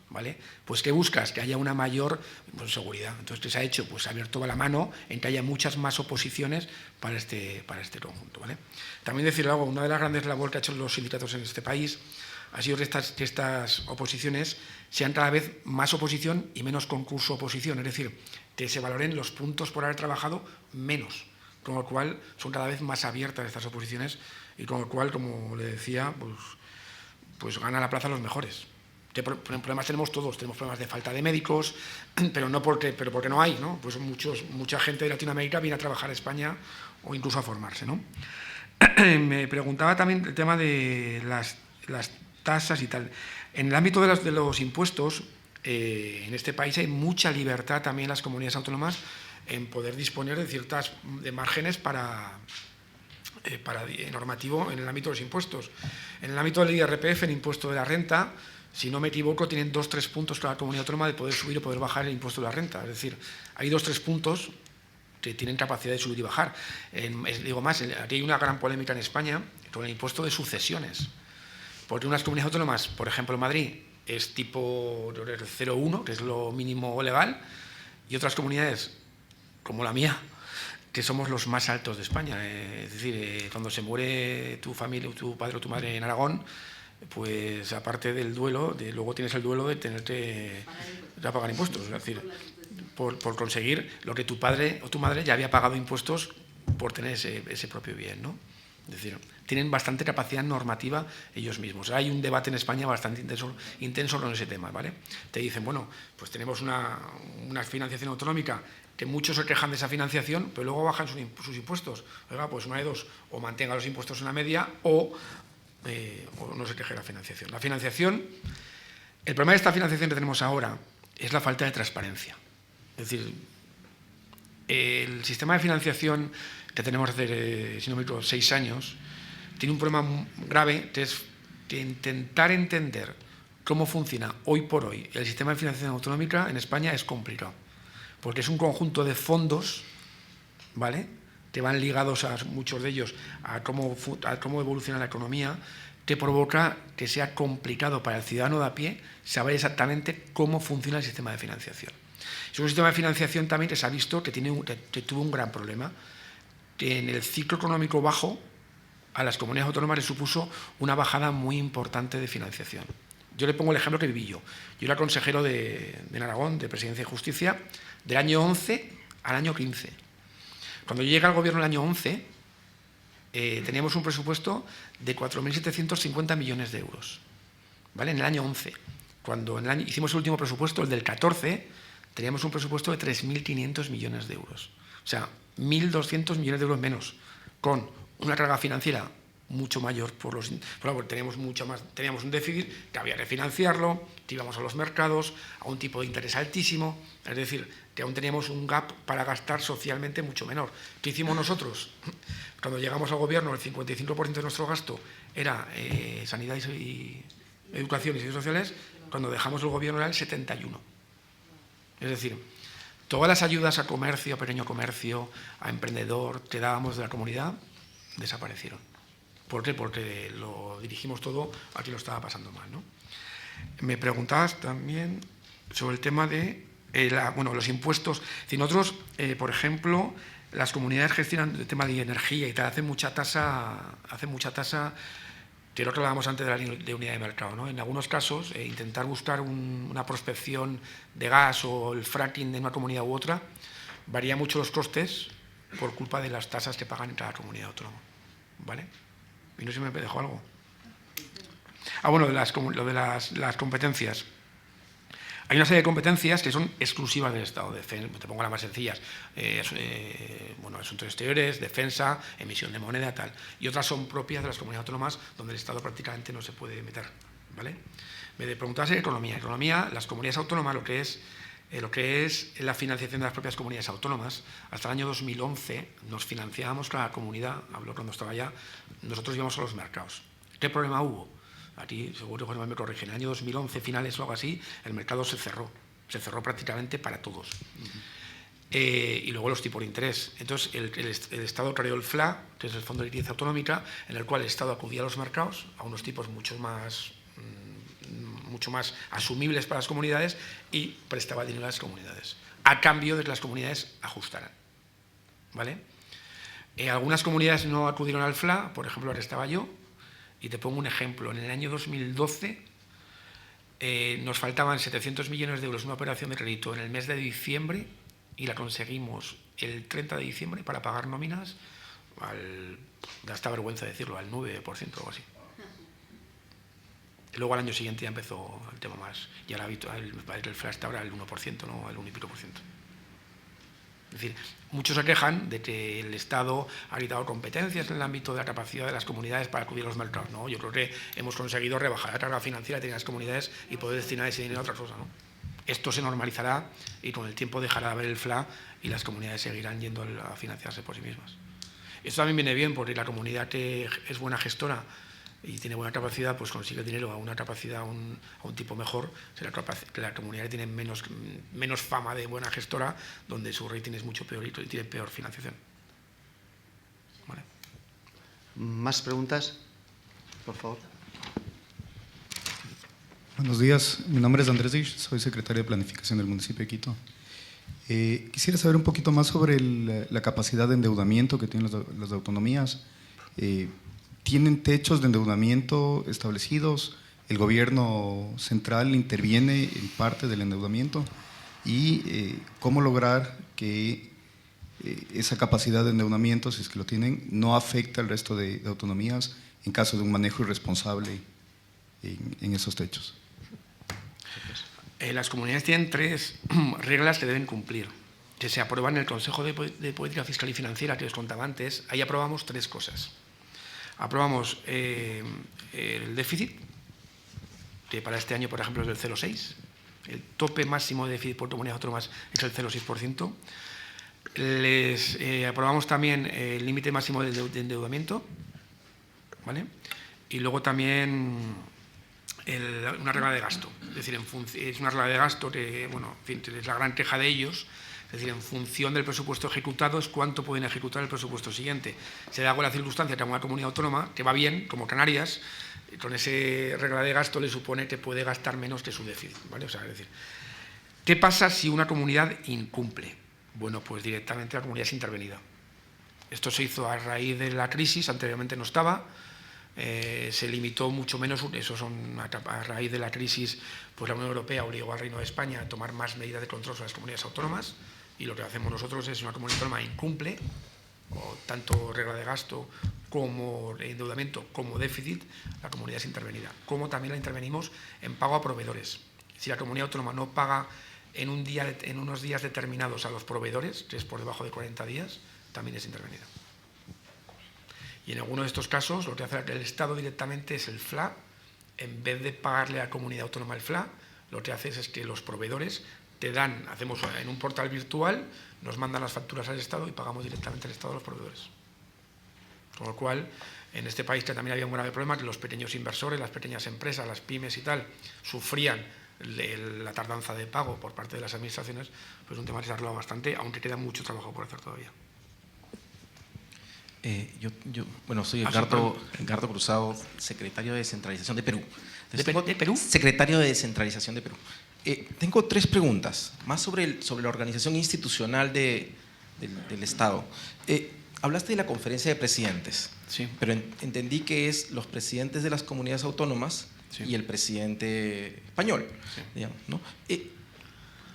¿Vale? Pues ¿qué buscas? Que haya una mayor seguridad. Entonces, ¿qué se ha hecho? Pues se ha abierto la mano en que haya muchas más oposiciones para este conjunto. ¿Vale? También decir algo, una de las grandes labores que han hecho los sindicatos en este país ha sido que estas oposiciones sean cada vez más oposición y menos concurso-oposición, es decir, que se valoren los puntos por haber trabajado menos, con lo cual son cada vez más abiertas estas oposiciones y con lo cual, como le decía, pues gana la plaza los mejores. Problemas tenemos todos, tenemos problemas de falta de médicos, pero porque no hay, ¿no? Pues mucha gente de Latinoamérica viene a trabajar a España o incluso a formarse, ¿no? Me preguntaba también el tema de las tasas y tal. En el ámbito de los impuestos, en este país hay mucha libertad también en las comunidades autónomas en poder disponer de ciertas márgenes para normativo en el ámbito de los impuestos. En el ámbito del IRPF, el impuesto de la renta, si no me equivoco, tienen 2 o 3 puntos cada comunidad autónoma de poder subir o poder bajar el impuesto de la renta. Es decir, hay 2 o 3 puntos que tienen capacidad de subir y bajar. Digo más, aquí hay una gran polémica en España con el impuesto de sucesiones. Porque unas comunidades autónomas, por ejemplo Madrid, es tipo 0,1, que es lo mínimo legal, y otras comunidades, como la mía, que somos los más altos de España. Es decir, cuando se muere tu familia, tu padre o tu madre en Aragón, pues aparte del duelo, luego tienes el duelo de tenerte a pagar impuestos. Es decir, por conseguir lo que tu padre o tu madre ya había pagado impuestos por tener ese propio bien, ¿no? Es decir, tienen bastante capacidad normativa ellos mismos. Hay un debate en España bastante intenso con ese tema, ¿vale? Te dicen, bueno, pues tenemos una financiación autonómica, que muchos se quejan de esa financiación, pero luego bajan sus impuestos. Oiga, pues una de dos, o mantenga los impuestos en la media o no se queje de la financiación. La financiación, el problema de esta financiación que tenemos ahora es la falta de transparencia. Es decir, el sistema de financiación que tenemos hace, si no me equivoco, 6 años, tiene un problema grave, que es que intentar entender cómo funciona hoy por hoy el sistema de financiación autonómica en España es complicado, porque es un conjunto de fondos, ¿vale?, que van ligados a muchos de ellos a cómo evoluciona la economía, que provoca que sea complicado para el ciudadano de a pie saber exactamente cómo funciona el sistema de financiación. Es un sistema de financiación también que se ha visto que tuvo un gran problema, que en el ciclo económico bajo a las comunidades autónomas les supuso una bajada muy importante de financiación. Yo le pongo el ejemplo que viví yo. Yo era consejero de Aragón, de Presidencia y Justicia, del año 11 al año 15. Cuando yo llegué al gobierno el año 11, teníamos un presupuesto de 4.750 millones de euros, ¿vale? En el año 11. Cuando hicimos el último presupuesto, el del 14, teníamos un presupuesto de 3.500 millones de euros. O sea, 1.200 millones de euros menos, con una carga financiera mucho mayor porque teníamos un déficit que había que financiarlo, que íbamos a los mercados a un tipo de interés altísimo, es decir, que aún teníamos un gap para gastar socialmente mucho menor. ¿Qué hicimos nosotros? Cuando llegamos al gobierno, el 55% de nuestro gasto era sanidad y educación y servicios sociales. Cuando dejamos el gobierno era el 71%. Es decir, todas las ayudas a comercio, a pequeño comercio, a emprendedor que dábamos de la comunidad desaparecieron. ¿Por qué? Porque lo dirigimos todo a quien lo estaba pasando mal, ¿no? Me preguntabas también sobre el tema de los impuestos. Si nosotros, por ejemplo, las comunidades gestionan el tema de energía y tal, hacen mucha tasa, que lo que hablábamos antes de unidad de mercado, ¿no? En algunos casos, intentar buscar una prospección de gas o el fracking de una comunidad u otra, varía mucho los costes por culpa de las tasas que pagan en cada comunidad autónoma, ¿vale? Y no sé si me dejó algo. Bueno, lo de las competencias. Hay una serie de competencias que son exclusivas del Estado. Te pongo las más sencillas. Asuntos exteriores, defensa, emisión de moneda, tal. Y otras son propias de las comunidades autónomas donde el Estado prácticamente no se puede meter, ¿vale? Me preguntabas en economía. Economía, las comunidades autónomas, lo que es la financiación de las propias comunidades autónomas, hasta el año 2011 nos financiábamos cada comunidad, hablo cuando estaba allá, nosotros íbamos a los mercados. ¿Qué problema hubo? Aquí seguro que Juan me corrige, en el año 2011, finales o algo así, el mercado se cerró prácticamente para todos. Y luego los tipos de interés. Entonces el Estado creó el FLA, que es el Fondo de Liquidez Autonómica, en el cual el Estado acudía a los mercados a unos tipos mucho más asumibles para las comunidades y prestaba dinero a las comunidades, a cambio de que las comunidades ajustaran, ¿vale? Algunas comunidades no acudieron al FLA, por ejemplo, ahora estaba yo, y te pongo un ejemplo. En el año 2012 nos faltaban 700 millones de euros en una operación de crédito en el mes de diciembre y la conseguimos el 30 de diciembre para pagar nóminas da hasta vergüenza decirlo, al 9% o algo así. Luego al año siguiente ya empezó el tema más, y ahora el FLA está ahora al 1%, ¿no? Al 1 y pico %. Es decir, muchos se quejan de que el Estado ha quitado competencias en el ámbito de la capacidad de las comunidades para acudir a los mercados, ¿no? Yo creo que hemos conseguido rebajar la carga financiera que tienen las comunidades y poder destinar ese dinero a otra cosa, ¿no? Esto se normalizará y con el tiempo dejará de haber el FLA y las comunidades seguirán yendo a financiarse por sí mismas. Esto también viene bien porque la comunidad que es buena gestora y tiene buena capacidad, pues consigue dinero a una capacidad, a un tipo mejor, que la comunidad que tiene menos fama de buena gestora, donde su rating es mucho peor y tiene peor financiación. ¿Vale? ¿Más preguntas? Por favor. Buenos días, mi nombre es Andrés Dish, soy secretario de Planificación del municipio de Quito. Quisiera saber un poquito más sobre la capacidad de endeudamiento que tienen las autonomías. ¿tienen techos de endeudamiento establecidos? ¿El gobierno central interviene en parte del endeudamiento? ¿Y cómo lograr que esa capacidad de endeudamiento, si es que lo tienen, no afecte al resto de autonomías en caso de un manejo irresponsable en esos techos? Las comunidades tienen 3 reglas que deben cumplir, que se aprueban en el Consejo de Política Fiscal y Financiera, que os contaba antes. Ahí aprobamos 3 cosas. Aprobamos el déficit, que para este año, por ejemplo, es del 0,6. El tope máximo de déficit por comunidades autónomas es el 0,6%. Les aprobamos también el límite máximo de endeudamiento, ¿vale? Y luego también una regla de gasto. Es decir, es una regla de gasto que, bueno, en fin, es la gran queja de ellos. Es decir, en función del presupuesto ejecutado es cuánto pueden ejecutar el presupuesto siguiente. Se da la circunstancia que a una comunidad autónoma que va bien, como Canarias, con esa regla de gasto le supone que puede gastar menos que su déficit, ¿vale? O sea, es decir, ¿qué pasa si una comunidad incumple? Bueno, pues directamente la comunidad es intervenida. Esto se hizo a raíz de la crisis, anteriormente no estaba, se limitó mucho menos, a raíz de la crisis, pues la Unión Europea obligó al Reino de España a tomar más medidas de control sobre las comunidades autónomas, y lo que hacemos nosotros es, si una comunidad autónoma incumple, o tanto regla de gasto como endeudamiento como déficit, la comunidad es intervenida. Como también la intervenimos en pago a proveedores. Si la comunidad autónoma no paga en unos días determinados a los proveedores, que es por debajo de 40 días, también es intervenida. Y en alguno de estos casos, lo que hace el Estado directamente es el FLA. En vez de pagarle a la comunidad autónoma el FLA, lo que hace es que los proveedores te dan, hacemos en un portal virtual, nos mandan las facturas al Estado y pagamos directamente al Estado a los proveedores. Con lo cual, en este país que también había un grave problema, que los pequeños inversores, las pequeñas empresas, las pymes y tal, sufrían la tardanza de pago por parte de las administraciones, pues un tema que se ha arreglado bastante, aunque queda mucho trabajo por hacer todavía. Bueno, soy Edgardo Cruzado, secretario de Descentralización de Perú. ¿De Perú? Secretario de Descentralización de Perú. Tengo 3 preguntas, más sobre la organización institucional del Estado. Hablaste de la conferencia de presidentes, sí, pero entendí que es los presidentes de las comunidades autónomas, sí, y el presidente español, sí, digamos, ¿no?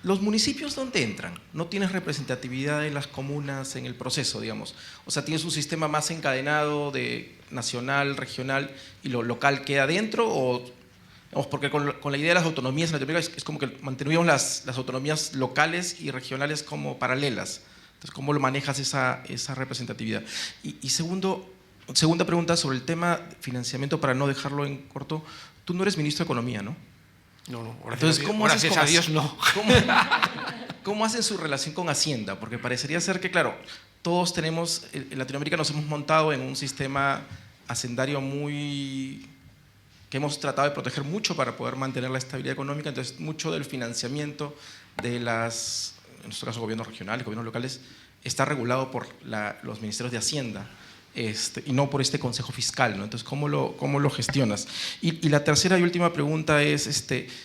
¿Los municipios dónde entran? ¿No tienes representatividad de las comunas en el proceso, digamos? O sea, ¿tienes un sistema más encadenado de nacional, regional y lo local queda dentro? O, digamos, porque con la idea de las autonomías en Latinoamérica es como que manteníamos las autonomías locales y regionales como paralelas. Entonces, ¿cómo lo manejas esa representatividad? Y segunda pregunta sobre el tema de financiamiento, para no dejarlo en corto. Tú no eres ministro de Economía, ¿no? No, entonces, gracias a Dios no. ¿Cómo hacen su relación con Hacienda? Porque parecería ser que, claro, todos tenemos, en Latinoamérica nos hemos montado en un sistema hacendario que hemos tratado de proteger mucho para poder mantener la estabilidad económica. Entonces, mucho del financiamiento de en nuestro caso, gobiernos regionales, gobiernos locales, está regulado por los ministerios de Hacienda. Y no por este Consejo Fiscal, ¿no? Entonces, ¿cómo lo gestionas? Y la tercera y última pregunta es,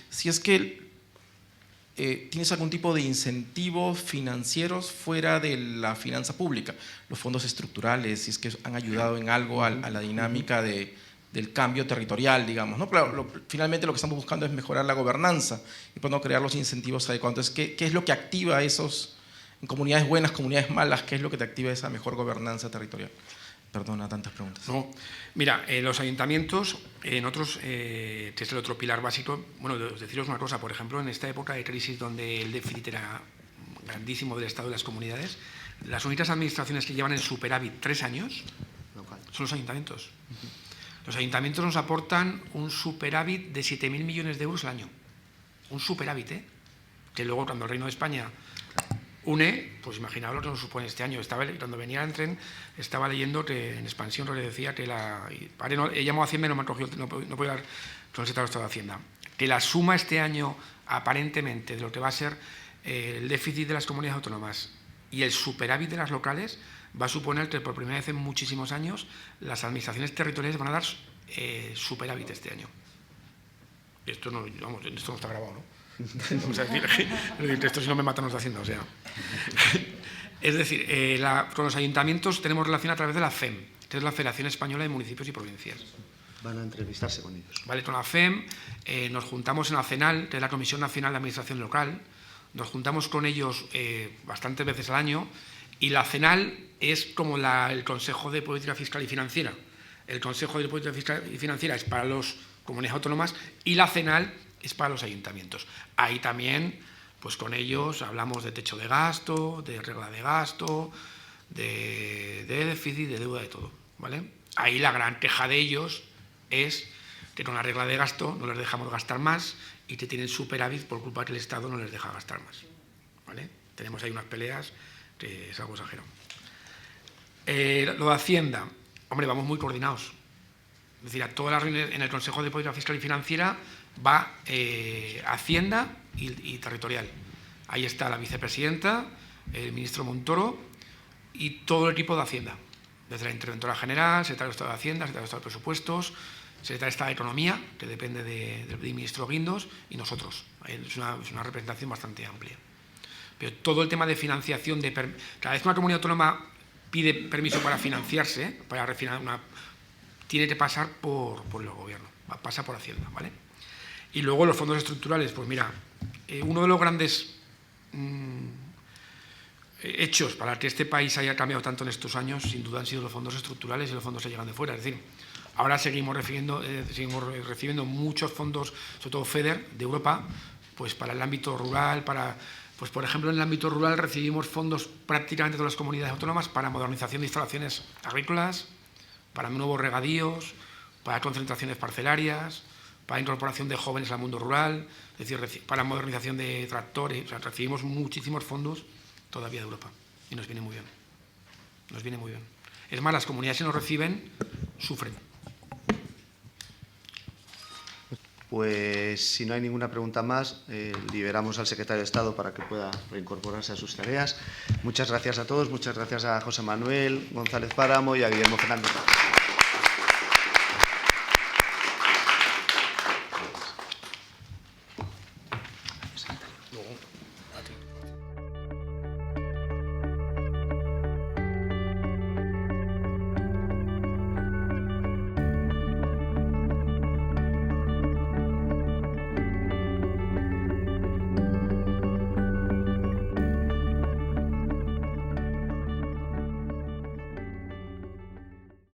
si es que tienes algún tipo de incentivos financieros fuera de la finanza pública, los fondos estructurales, si es que han ayudado en algo a la dinámica del cambio territorial, digamos, ¿no? Claro, finalmente lo que estamos buscando es mejorar la gobernanza y por no crear los incentivos adecuados. Entonces, ¿qué es lo que activa esos, en comunidades buenas, comunidades malas, qué es lo que te activa esa mejor gobernanza territorial? Perdona tantas preguntas. No, mira, los ayuntamientos, nosotros, que es el otro pilar básico, bueno, deciros una cosa, por ejemplo, en esta época de crisis donde el déficit era grandísimo del Estado y las comunidades, las únicas administraciones que llevan en superávit 3 años son los ayuntamientos. Los ayuntamientos nos aportan un superávit de 7.000 millones de euros al año. Un superávit, que luego cuando el Reino de España une, pues imaginaos lo que nos supone este año. Cuando venía en tren, estaba leyendo que en Expansión le decía que he llamado a Hacienda y no me han cogido, no puedo dar con el secretario de Estado de Hacienda, que la suma este año, aparentemente, de lo que va a ser el déficit de las comunidades autónomas y el superávit de las locales, va a suponer que por primera vez en muchísimos años las administraciones territoriales van a dar superávit este año. Esto no está grabado, ¿no? O sea, esto si no me matan nos está haciendo, o sea. Es decir, con los ayuntamientos tenemos relación a través de la FEM. que es la Federación Española de Municipios y Provincias. Van a entrevistarse con ellos. ¿Vale? Con la FEM nos juntamos en la CENAL, que es la Comisión Nacional de Administración Local, nos juntamos con ellos bastantes veces al año, y la CENAL es como el Consejo de Política Fiscal y Financiera. El Consejo de Política Fiscal y Financiera es para las comunidades autónomas y la CENAL es para los ayuntamientos. Ahí también, pues con ellos hablamos de techo de gasto, de regla de gasto, de déficit, de deuda, de todo, ¿vale? Ahí la gran queja de ellos es que con la regla de gasto no les dejamos gastar más y que tienen superávit por culpa de que el Estado no les deja gastar más, ¿vale? Tenemos ahí unas peleas que es algo exagerado. Lo de Hacienda, hombre, vamos muy coordinados. Es decir, a todas las reuniones en el Consejo de Política Fiscal y Financiera va Hacienda y Territorial. Ahí está la vicepresidenta, el ministro Montoro y todo el equipo de Hacienda. Desde la interventora general, secretario de Estado de Hacienda, secretario de Estado de Presupuestos, secretario de Estado de Economía, que depende del ministro Guindos, y nosotros. Es una representación bastante amplia. Pero todo el tema de financiación, cada vez que una comunidad autónoma pide permiso para financiarse, para refinanciar tiene que pasar por el gobierno, pasa por Hacienda, ¿vale? Y luego los fondos estructurales, pues mira, uno de los grandes hechos para que este país haya cambiado tanto en estos años, sin duda han sido los fondos estructurales y los fondos que llegan de fuera. Es decir, ahora seguimos recibiendo muchos fondos, sobre todo FEDER, de Europa, pues para el ámbito rural, pues por ejemplo en el ámbito rural recibimos fondos prácticamente de todas las comunidades autónomas para modernización de instalaciones agrícolas, para nuevos regadíos, para concentraciones parcelarias, para incorporación de jóvenes al mundo rural, es decir, para modernización de tractores. O sea, recibimos muchísimos fondos todavía de Europa y nos viene muy bien. Nos viene muy bien. Es más, las comunidades que nos reciben sufren. Pues si no hay ninguna pregunta más, liberamos al secretario de Estado para que pueda reincorporarse a sus tareas. Muchas gracias a todos, muchas gracias a José Manuel González Páramo y a Guillermo Fernández.